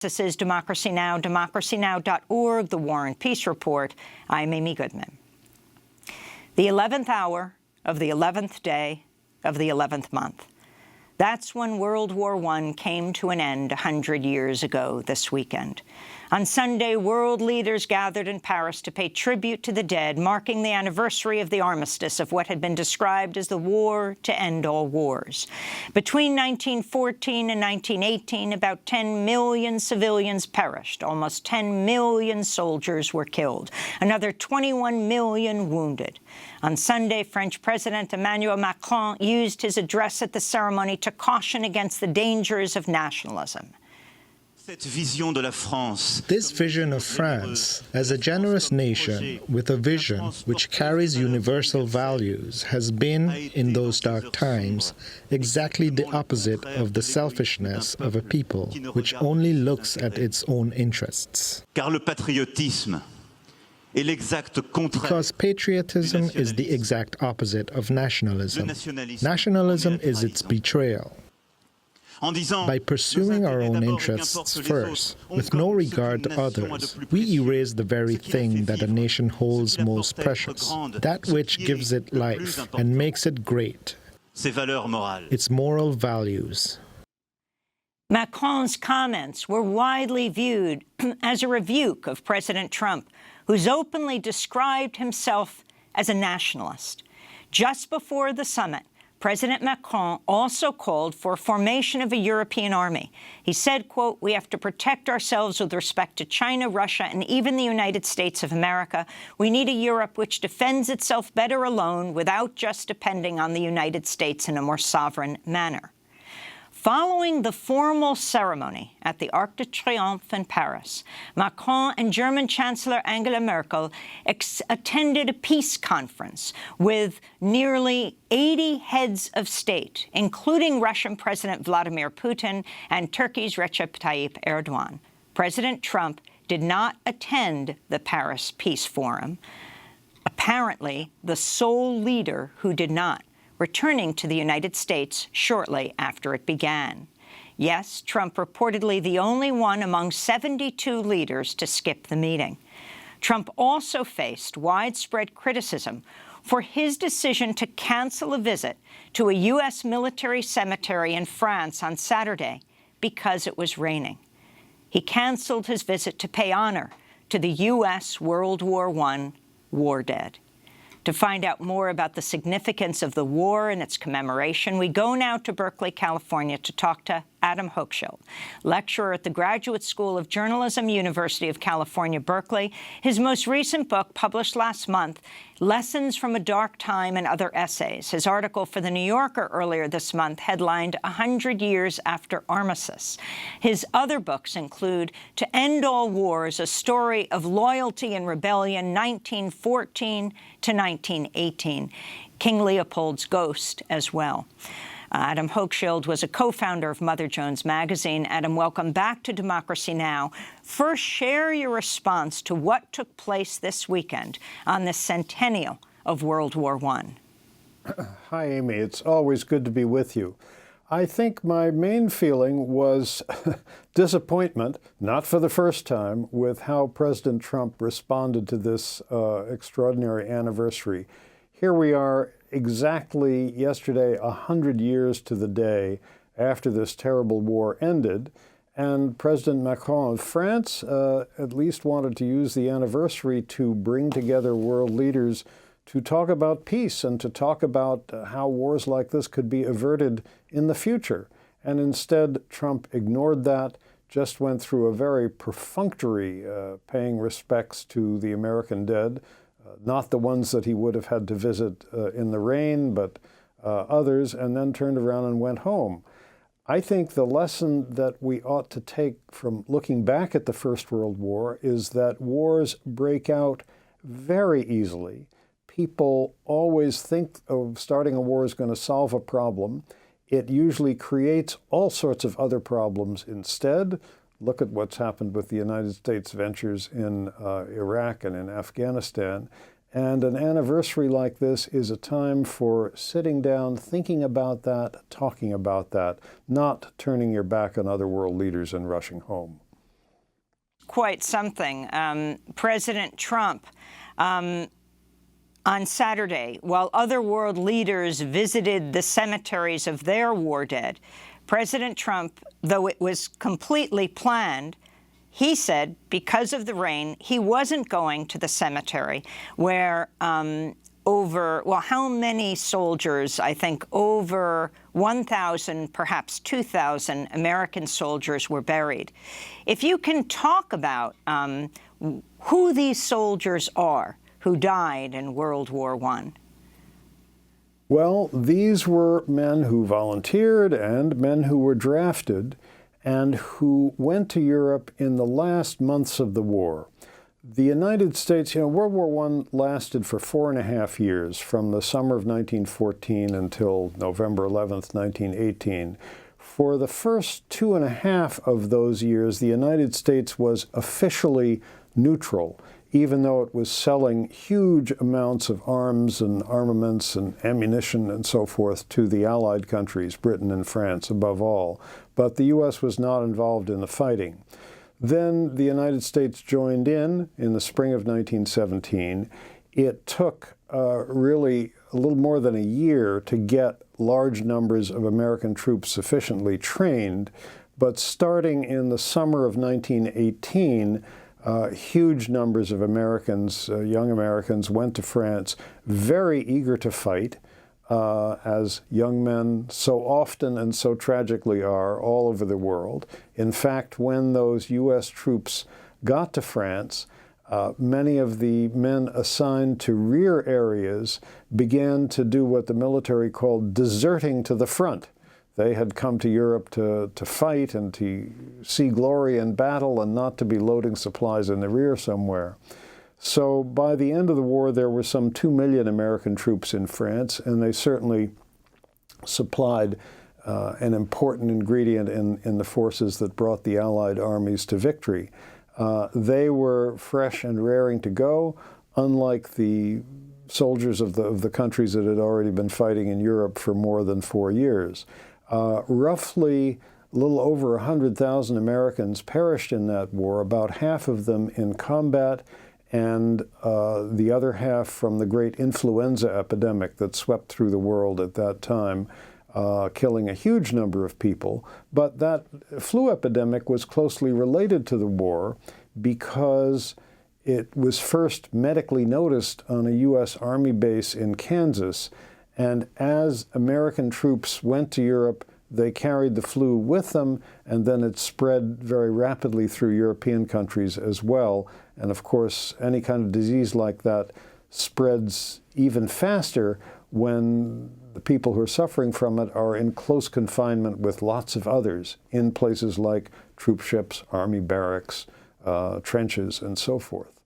This is Democracy Now!, democracynow.org, The War and Peace Report. I'm Amy Goodman. The 11th hour of the 11th day of the 11th month. That's when World War I came to an end 100 years ago this weekend. On Sunday, world leaders gathered in Paris to pay tribute to the dead, marking the anniversary of the armistice of what had been described as the war to end all wars. Between 1914 and 1918, about 10 million civilians perished. Almost 10 million soldiers were killed. Another 21 million wounded. On Sunday, French President Emmanuel Macron used his address at the ceremony to caution against the dangers of nationalism. This vision of France as a generous nation with a vision which carries universal values has been, in those dark times, exactly the opposite of the selfishness of a people which only looks at its own interests. Because patriotism is the exact opposite of nationalism. Nationalism is its betrayal. By pursuing our own interests first, with no regard to others, we erase the very thing that a nation holds most precious, that which gives it life and makes it great, its moral values. Macron's comments were widely viewed as a rebuke of President Trump, who's openly described himself as a nationalist. Just before the summit, President Macron also called for formation of a European army. He said, quote, "We have to protect ourselves with respect to China, Russia, and even the United States of America. We need a Europe which defends itself better alone without just depending on the United States in a more sovereign manner." Following the formal ceremony at the Arc de Triomphe in Paris, Macron and German Chancellor Angela Merkel attended a peace conference with nearly 80 heads of state, including Russian President Vladimir Putin and Turkey's Recep Tayyip Erdogan. President Trump did not attend the Paris Peace Forum, apparently the sole leader who did not, returning to the United States shortly after it began. Yes, Trump reportedly the only one among 72 leaders to skip the meeting. Trump also faced widespread criticism for his decision to cancel a visit to a U.S. military cemetery in France on Saturday because it was raining. He canceled his visit to pay honor to the U.S. World War I war dead. To find out more about the significance of the war and its commemoration, we go now to Berkeley, California, to talk to Adam Hochschild, lecturer at the Graduate School of Journalism, University of California, Berkeley. His most recent book, published last month, Lessons from a Dark Time and Other Essays. His article for The New Yorker earlier this month headlined 100 Years After Armistice. His other books include To End All Wars, A Story of Loyalty and Rebellion, 1914 to 1918, King Leopold's Ghost as well. Adam Hochschild was a co-founder of Mother Jones Magazine. Adam, welcome back to Democracy Now! First, share your response to what took place this weekend on the centennial of World War I. Hi, Amy. It's always good to be with you. I think my main feeling was disappointment, not for the first time, with how President Trump responded to this extraordinary anniversary. Here we are exactly yesterday, 100 years to the day after this terrible war ended, and President Macron of France at least wanted to use the anniversary to bring together world leaders to talk about peace and to talk about how wars like this could be averted in the future. And instead, Trump ignored that, just went through a very perfunctory paying respects to the American dead, not the ones that he would have had to visit in the rain, but others, and then turned around and went home. I think the lesson that we ought to take from looking back at the First World War is that wars break out very easily. People always think of starting a war is going to solve a problem. It usually creates all sorts of other problems instead. Look at what's happened with the United States ventures in Iraq and in Afghanistan. And an anniversary like this is a time for sitting down, thinking about that, talking about that, not turning your back on other world leaders and rushing home. quite something. President Trump, on Saturday, while other world leaders visited the cemeteries of their war dead, President Trump, though it was completely planned, he said because of the rain, he wasn't going to the cemetery where how many soldiers, I think over 1,000, perhaps 2,000 American soldiers were buried. If you can talk about who these soldiers are who died in World War I. Well, these were men who volunteered and men who were drafted and who went to Europe in the last months of the war. The United States, World War I lasted for 4.5 years, from the summer of 1914 until November 11th, 1918. For the first 2.5 of those years, the United States was officially neutral, even though it was selling huge amounts of arms and armaments and ammunition and so forth to the Allied countries, Britain and France above all. But the U.S. was not involved in the fighting. Then the United States joined in the spring of 1917. It took really a little more than a year to get large numbers of American troops sufficiently trained, but starting in the summer of 1918, huge numbers of Americans, young Americans, went to France, very eager to fight, as young men so often and so tragically are all over the world. In fact, when those U.S. troops got to France, many of the men assigned to rear areas began to do what the military called deserting to the front. They had come to Europe to fight and to see glory in battle and not to be loading supplies in the rear somewhere. So by the end of the war, there were some 2 million American troops in France, and they certainly supplied an important ingredient in the forces that brought the Allied armies to victory. They were fresh and raring to go, unlike the soldiers of the countries that had already been fighting in Europe for more than 4 years. Roughly a little over 100,000 Americans perished in that war, about half of them in combat, and the other half from the great influenza epidemic that swept through the world at that time, killing a huge number of people. But that flu epidemic was closely related to the war because it was first medically noticed on a U.S. Army base in Kansas, and as American troops went to Europe, they carried the flu with them, and then it spread very rapidly through European countries as well. And of course, any kind of disease like that spreads even faster when the people who are suffering from it are in close confinement with lots of others in places like troop ships, army barracks, trenches, and so forth.